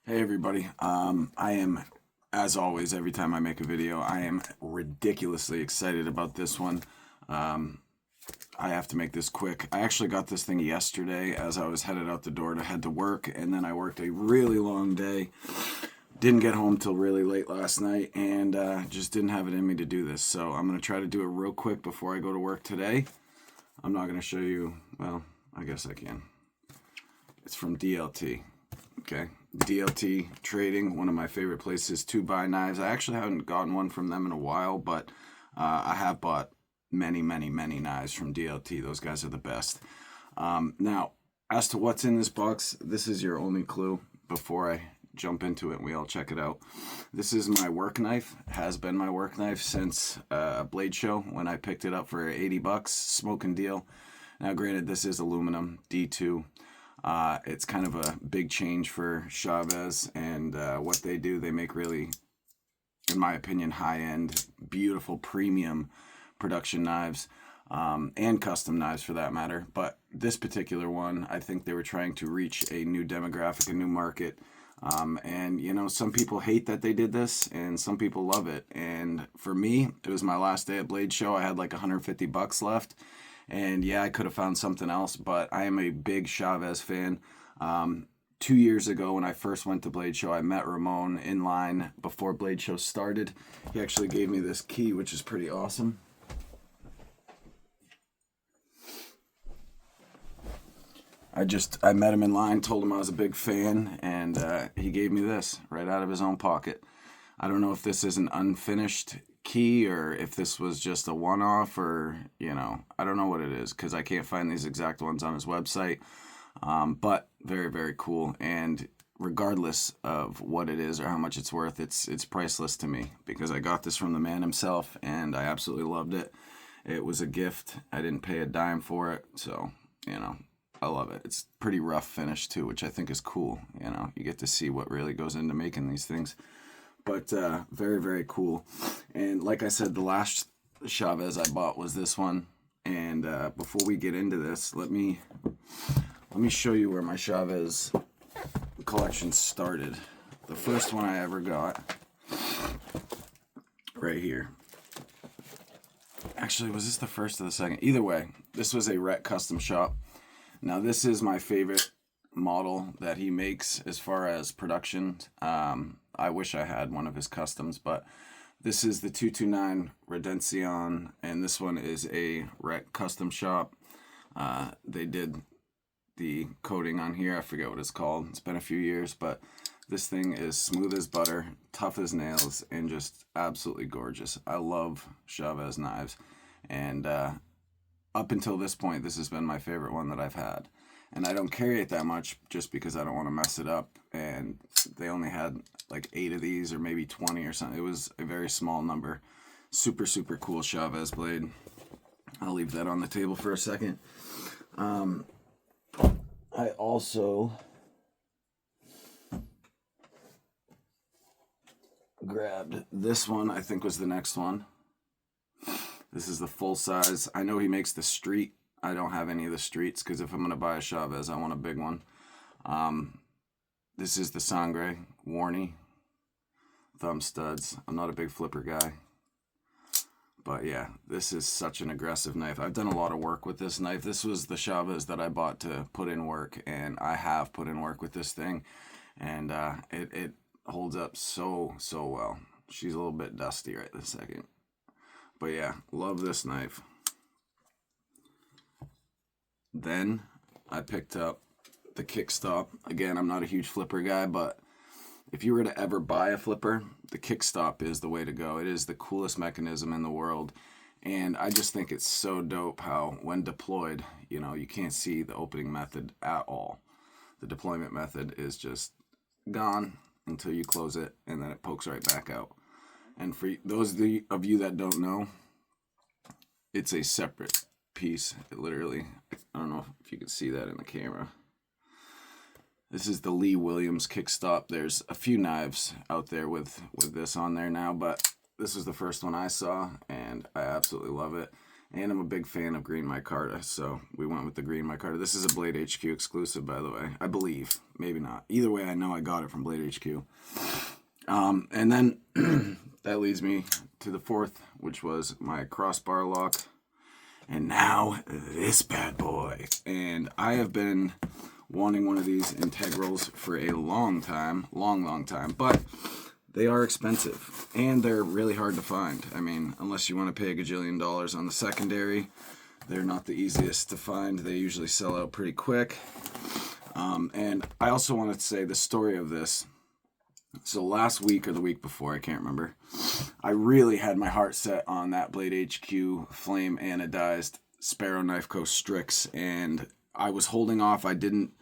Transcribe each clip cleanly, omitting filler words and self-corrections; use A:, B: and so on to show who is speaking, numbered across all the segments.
A: Hey everybody, I am, as always, every time I make a video, I am ridiculously excited about this one. Um, I have to make this quick. I actually got this thing yesterday as I was headed out the door to head to work, and then I worked a really long day. Didn't get home till really late last night, and just didn't have it in me to do this. So I'm going to try to do it real quick before I go to work today. I'm not going to show you, well, I guess I can. It's from DLT. Okay, DLT Trading, one of my favorite places to buy knives. I actually haven't gotten one from them in a while, but I have bought many, many, many knives from DLT. Those guys are the best. Now, as to what's in this box, this is your only clue before I jump into it and we all check it out. This is my work knife. Has been my work knife since a Blade Show when I picked it up for 80 bucks, smoking deal. Now, granted, this is aluminum, D2. It's kind of a big change for Chavez and what they do. They make really, in my opinion, high-end, beautiful, premium production knives and custom knives for that matter. But this particular one, I think they were trying to reach a new demographic, a new market. And, you know, some people hate that they did this and some people love it. And for me, it was my last day at Blade Show. I had like 150 bucks left. And yeah, I could have found something else, but I am a big Chavez fan. 2 years ago, when I first went to Blade Show, I met Ramon in line before Blade Show started. He actually gave me this key, which is pretty awesome. I met him in line, told him I was a big fan, and he gave me this right out of his own pocket. I don't know if this is an unfinished key or if this was just a one-off or, you know, I don't know what it is because I can't find these exact ones on his website. But very, very cool. And regardless of what it is or how much it's worth, it's priceless to me because I got this from the man himself and I absolutely loved it. It was a gift. I didn't pay a dime for it. So, you know, I love it. It's pretty rough finish too, which I think is cool. You know, you get to see what really goes into making these things. But very, very cool. And like I said, the last Chavez I bought was this one. And before we get into this, let me show you where my Chavez collection started. The first one I ever got, right here. Actually, was this the first or the second? Either way, this was a Rhett custom shop. Now, this is my favorite model that he makes as far as production. I wish I had one of his customs, but this is the 229 Redencion, and this one is a Rhett custom shop. They did the coating on here. I forget what it's called. It's been a few years, but this thing is smooth as butter, tough as nails, and just absolutely gorgeous. I love Chavez knives, and up until this point, this has been my favorite one that I've had. And I don't carry it that much just because I don't want to mess it up. And they only had like 8 of these or maybe 20 or something. It was a very small number. Super, super cool Chavez blade. I'll leave that on the table for a second. I also grabbed this one, I think was the next one. This is the full size. I know he makes the street. I don't have any of the streets because if I'm going to buy a Chavez, I want a big one. This is the Sangre Warney thumb studs. I'm not a big flipper guy. But yeah, this is such an aggressive knife. I've done a lot of work with this knife. This was the Chavez that I bought to put in work, and I have put in work with this thing. And it holds up so, so well. She's a little bit dusty right this second. But yeah, love this knife. Then I picked up the kickstop. Again, I'm not a huge flipper guy, but if you were to ever buy a flipper, the kickstop is the way to go. It is the coolest mechanism in the world. And I just think it's so dope how when deployed, you know, you can't see the opening method at all. The deployment method is just gone until you close it and then it pokes right back out. And for those of you that don't know, it's a separate piece. It literally, I don't know if you can see that in the camera. This is the Lee Williams kickstop. There's a few knives out there with this on there now, but this was the first one I saw, and I absolutely love it. And I'm a big fan of green micarta, so we went with the green micarta. This is a Blade HQ exclusive, by the way. I believe. Maybe not. Either way, I know I got it from Blade HQ. And then that leads me to the fourth, which was my crossbar lock. And now this bad boy. And I have been wanting one of these integrals for a long time. Long time. But they are expensive. And they're really hard to find. I mean, unless you want to pay a gajillion dollars on the secondary, they're not the easiest to find. They usually sell out pretty quick. And I also wanted to say the story of this. So last week or the week before, I can't remember, I really had my heart set on that Blade HQ flame anodized Sparrow Knife Co. Strix, and I was holding off. I didn't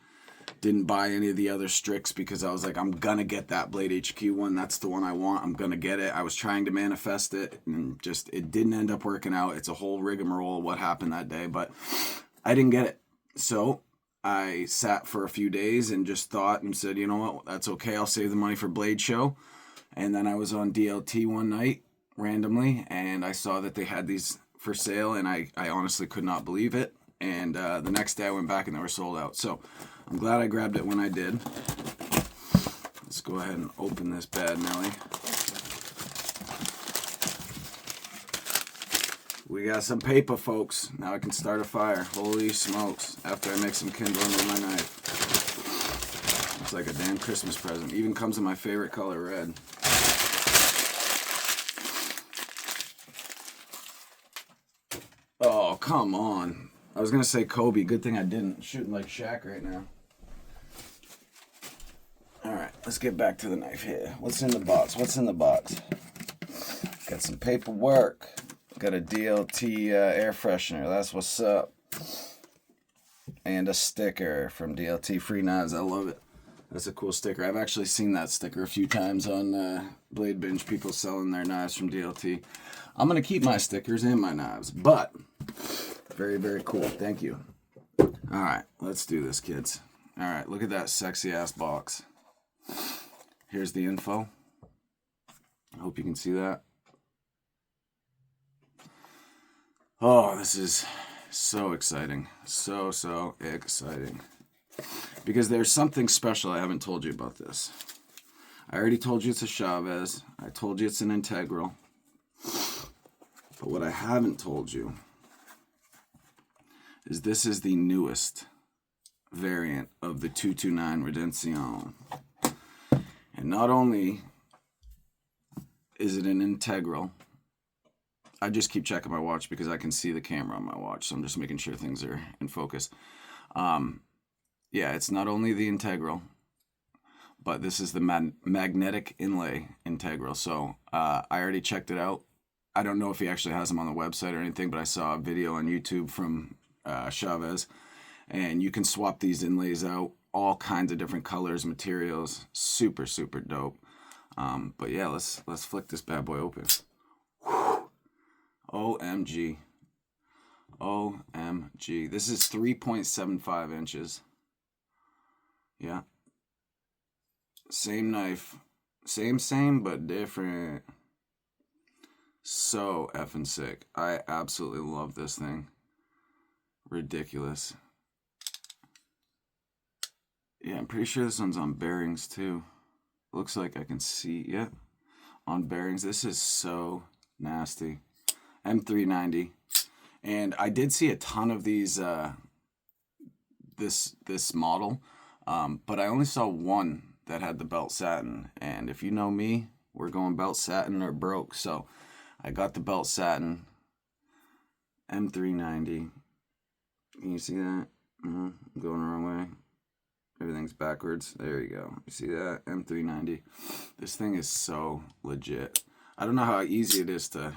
A: buy any of the other Strix because I was like, I'm gonna get that Blade HQ one. That's the one I want. I'm gonna get it. I was trying to manifest it, and just it didn't end up working out. It's a whole rigmarole what happened that day, but I didn't get it. So I sat for a few days and just thought and said, you know what, that's okay. I'll save the money for Blade Show. And then I was on DLT one night randomly, and I saw that they had these for sale, and I honestly could not believe it. And the next day I went back and they were sold out. So I'm glad I grabbed it when I did. Let's go ahead and open this bad Nelly. We got some paper, folks. Now I can start a fire. Holy smokes. After I make some kindling with my knife. It's like a damn Christmas present. Even comes in my favorite color, red. Oh, come on. I was going to say Kobe. Good thing I didn't. I'm shooting like Shaq right now. Alright, let's get back to the knife here. What's in the box? Got some paperwork. Got a DLT air freshener. That's what's up. And a sticker from DLT Free Knives. I love it. That's a cool sticker. I've actually seen that sticker a few times on Blade Binge. People selling their knives from DLT. I'm going to keep my stickers and my knives. But, very, very cool. Thank you. Alright, let's do this, kids. Alright, look at that sexy ass box. Here's the info. I hope you can see that. Oh, this is so exciting. So exciting. Because there's something special I haven't told you about this. I already told you it's a Chavez. I told you it's an integral. But what I haven't told you is this is the newest variant of the 229 Redencion. And not only is it an integral, I just keep checking my watch because I can see the camera on my watch, so I'm just making sure things are in focus. Yeah, it's not only the integral, but this is the magnetic inlay integral. So I already checked it out. I don't know if he actually has them on the website or anything, but I saw a video on YouTube from Chavez, and you can swap these inlays out, all kinds of different colors, materials, super dope. But yeah, let's flick this bad boy open. OMG. OMG. This is 3.75 inches. Yeah. Same knife. Same, but different. So effing sick. I absolutely love this thing. Ridiculous. Yeah, I'm pretty sure this one's on bearings too. Looks like I can see, yeah. On bearings. This is so nasty. M390, and I did see a ton of these this model, but I only saw one that had the belt satin, and if you know me, we're going belt satin or broke. So I got the belt satin M390. Can you see that? I'm going the wrong way. Everything's backwards. There you go. You see that? M390. This thing is so legit. I don't know how easy it is to...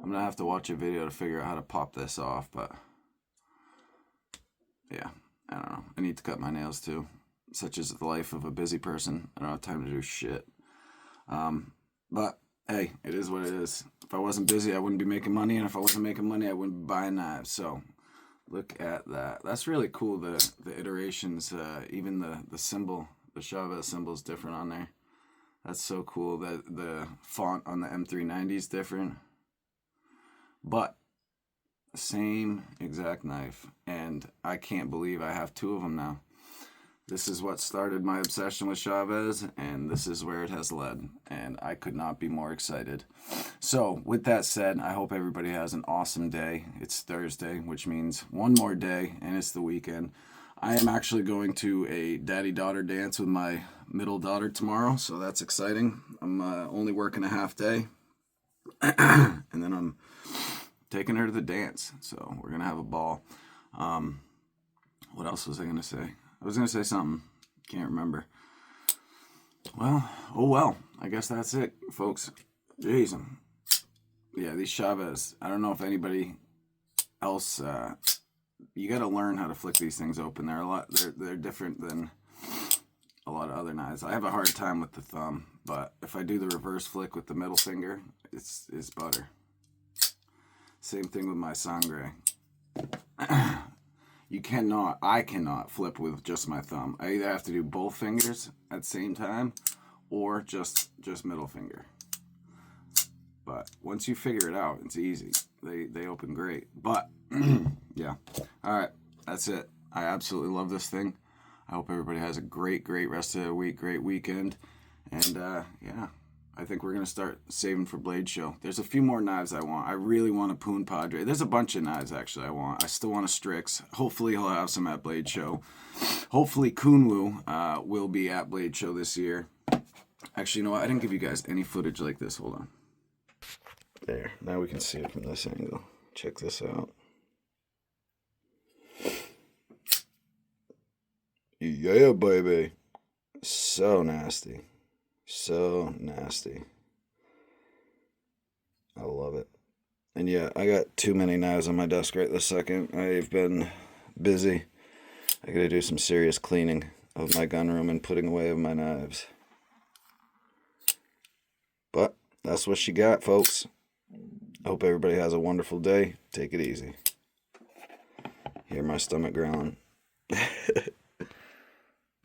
A: I'm going to have to watch a video to figure out how to pop this off, but yeah, I don't know. I need to cut my nails too, such as the life of a busy person. I don't have time to do shit. But hey, it is what it is. If I wasn't busy, I wouldn't be making money, and if I wasn't making money, I wouldn't be buying knives. So look at that. That's really cool, the iterations, even the symbol, the Chavez symbol is different on there. That's so cool that the font on the M390 is different. but same exact knife, and I can't believe I have two of them now. This is what started my obsession with Chavez, and this is where it has led, and I could not be more excited. So, with that said, I hope everybody has an awesome day. It's Thursday, which means one more day, and it's the weekend. I am actually going to a daddy-daughter dance with my middle daughter tomorrow, so that's exciting. I'm only working a half day, and then I'm taking her to the dance, so we're going to have a ball. What else was I going to say? I was going to say something. Can't remember. Well, oh well. I guess that's it, folks. Jeez. Yeah, these Chavez. I don't know if anybody else... you got to learn how to flick these things open. They're different than a lot of other knives. I have a hard time with the thumb, but if I do the reverse flick with the middle finger, it's butter. Same thing with my sangre. I cannot flip with just my thumb. I either have to do both fingers at the same time or just middle finger. But once you figure it out, it's easy. They open great. But yeah. All right. That's it. I absolutely love this thing. I hope everybody has a great rest of the week, great weekend. And yeah, I think we're going to start saving for Blade Show. There's a few more knives I want. I really want a Poon Padre. There's a bunch of knives, actually, I want. I still want a Strix. Hopefully, he'll have some at Blade Show. Hopefully, Kunwu will be at Blade Show this year. Actually, you know what? I didn't give you guys any footage like this. Hold on. There. Now we can see it from this angle. Check this out. Yeah, baby. So nasty. So nasty. I love it. And yeah, I got too many knives on my desk right this second. I've been busy. I gotta do some serious cleaning of my gun room and putting away of my knives. But that's what she got, folks. I hope everybody has a wonderful day. Take it easy. Hear my stomach growling.